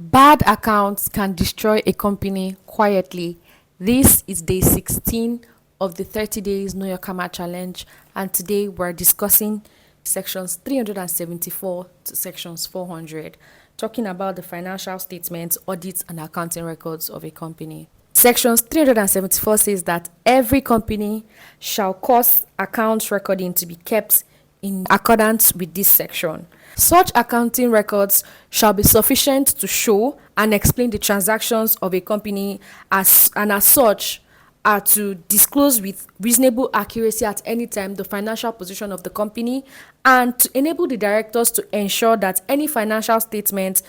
Bad accounts can destroy a company quietly. This is day 16 of the 30 days Know Your Karma challenge, and today we're discussing sections 374 to sections 400, talking about the financial statements, audits, and accounting records of a company. Sections 374 says that every company shall cause accounts recording to be kept in accordance with this section. Such accounting records shall be sufficient to show and explain the transactions of a company as such are to disclose with reasonable accuracy at any time the financial position of the company, and to enable the directors to ensure that any financial statement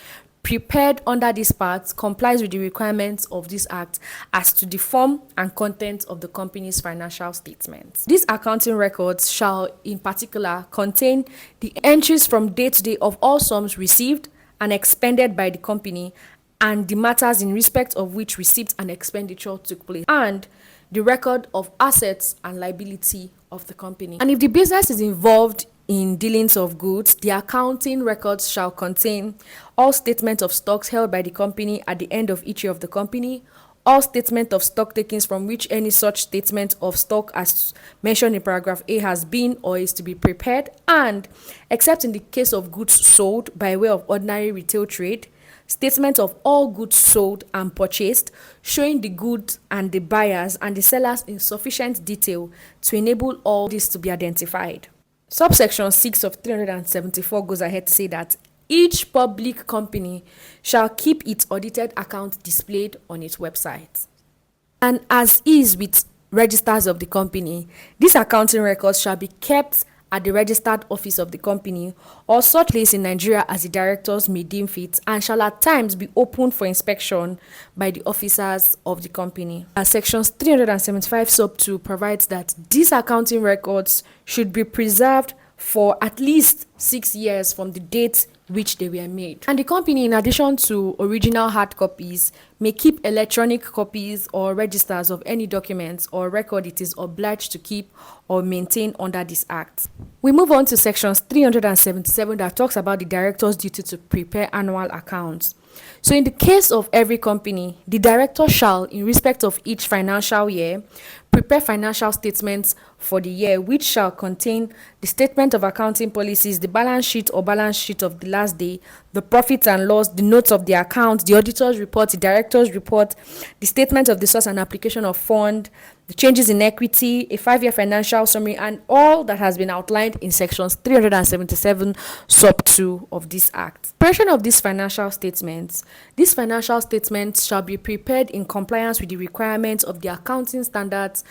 prepared under this part complies with the requirements of this act as to the form and content of the company's financial statements. These accounting records shall in particular contain the entries from day to day of all sums received and expended by the company, and the matters in respect of which receipt and expenditure took place, and the record of assets and liability of the company. And if the business is involved in dealings of goods, the accounting records shall contain all statements of stocks held by the company at the end of each year of the company, all statement of stock takings from which any such statement of stock as mentioned in paragraph A has been or is to be prepared, and, except in the case of goods sold by way of ordinary retail trade, statement of all goods sold and purchased, showing the goods and the buyers and the sellers in sufficient detail to enable all this to be identified. Subsection 6 of 374 goes ahead to say that each public company shall keep its audited account displayed on its website. And as is with registers of the company, these accounting records shall be kept at the registered office of the company or such place in Nigeria as the directors may deem fit, and shall at times be opened for inspection by the officers of the company. As sections 375 sub 2 provides that these accounting records should be preserved for at least 6 years from the date which they were made. And the company, in addition to original hard copies, may keep electronic copies or registers of any documents or record it is obliged to keep or maintain under this act. We move on to sections 377 that talks about the director's duty to prepare annual accounts. So in the case of every company, the director shall, in respect of each financial year, prepare financial statements for the year, which shall contain the statement of accounting policies, the balance sheet or balance sheet of the last day, the profit and loss, the notes of the account, the auditor's report, the director's report, the statement of the source and application of fund, the changes in equity, a 5-year financial summary, and all that has been outlined in sections 377 sub 2 of this act. Preparation of these financial statements shall be prepared in compliance with the requirements of the accounting standards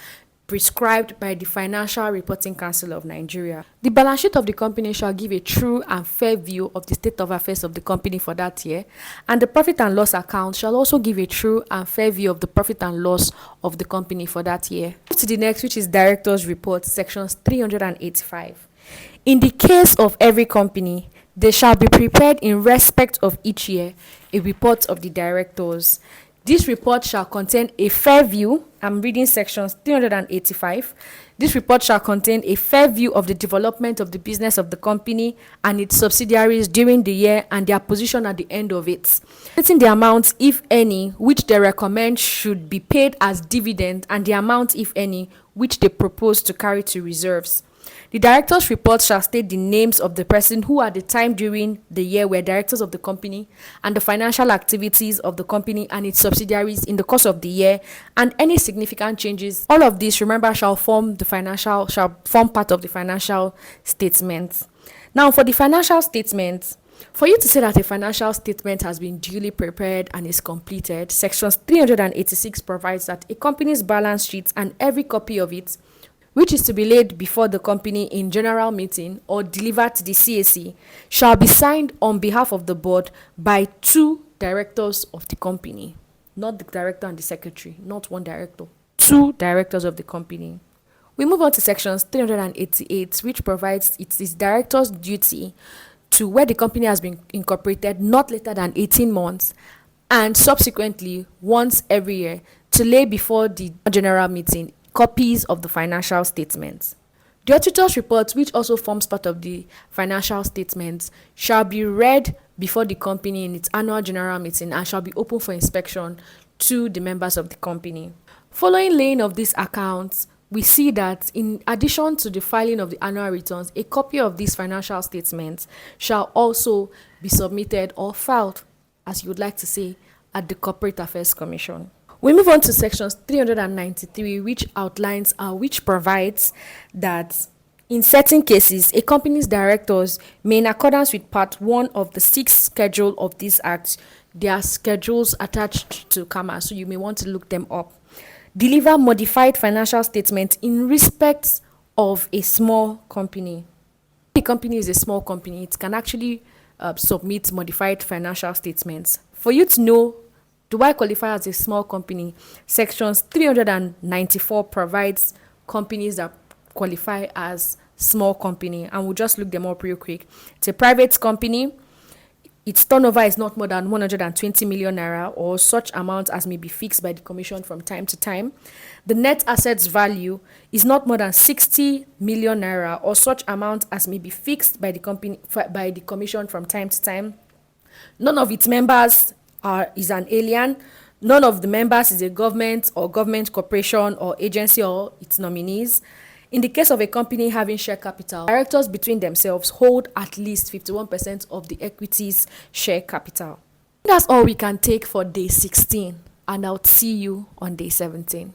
prescribed by the Financial Reporting Council of Nigeria. The balance sheet of the company shall give a true and fair view of the state of affairs of the company for that year, and the profit and loss account shall also give a true and fair view of the profit and loss of the company for that year. To the next, which is Directors' Report, sections 385. In the case of every company, they shall be prepared in respect of each year a report of the directors. This report shall contain a fair view. I'm reading sections 385. This report shall contain a fair view of the development of the business of the company and its subsidiaries during the year and their position at the end of it, stating the amount, if any, which they recommend should be paid as dividend, and the amount, if any, which they propose to carry to reserves. The director's report shall state the names of the person who at the time during the year were directors of the company, and the financial activities of the company and its subsidiaries in the course of the year, and any significant changes. All of this, remember, shall form part of the financial statement. Now, for the financial statement, for you to say that a financial statement has been duly prepared and is completed, sections 386 provides that a company's balance sheet and every copy of it, which is to be laid before the company in general meeting or delivered to the CAC, shall be signed on behalf of the board by 2 directors of the company. Not the director and the secretary, not one director. 2 directors of the company. We move on to sections 388, which provides it is director's duty to, where the company has been incorporated not later than 18 months, and subsequently once every year, to lay before the general meeting copies of the financial statements. The auditor's report, which also forms part of the financial statements, shall be read before the company in its annual general meeting and shall be open for inspection to the members of the company. Following laying of these accounts, we see that in addition to the filing of the annual returns, a copy of these financial statements shall also be submitted or filed, as you would like to say, at the Corporate Affairs Commission. We move on to sections 393, which outlines which provides that in certain cases, a company's directors may, in accordance with Part 1 of the 6th schedule of this Act, there are schedules attached to CAMA, so you may want to look them up, deliver modified financial statements in respect of a small company. If the company is a small company, it can actually submit modified financial statements. For you to know, do I qualify as a small company? Sections 394 provides companies that qualify as small company, and we'll just look them up real quick. It's a private company. Its turnover is not more than 120 million naira or such amount as may be fixed by the commission from time to time. The net assets value is not more than 60 million naira or such amount as may be fixed by the company by the commission from time to time. None of its members is an alien. None of the members is a government or government corporation or agency or its nominees. In the case of a company having share capital, directors between themselves hold at least 51% of the equity's share capital. That's all we can take for day 16, and I'll see you on day 17.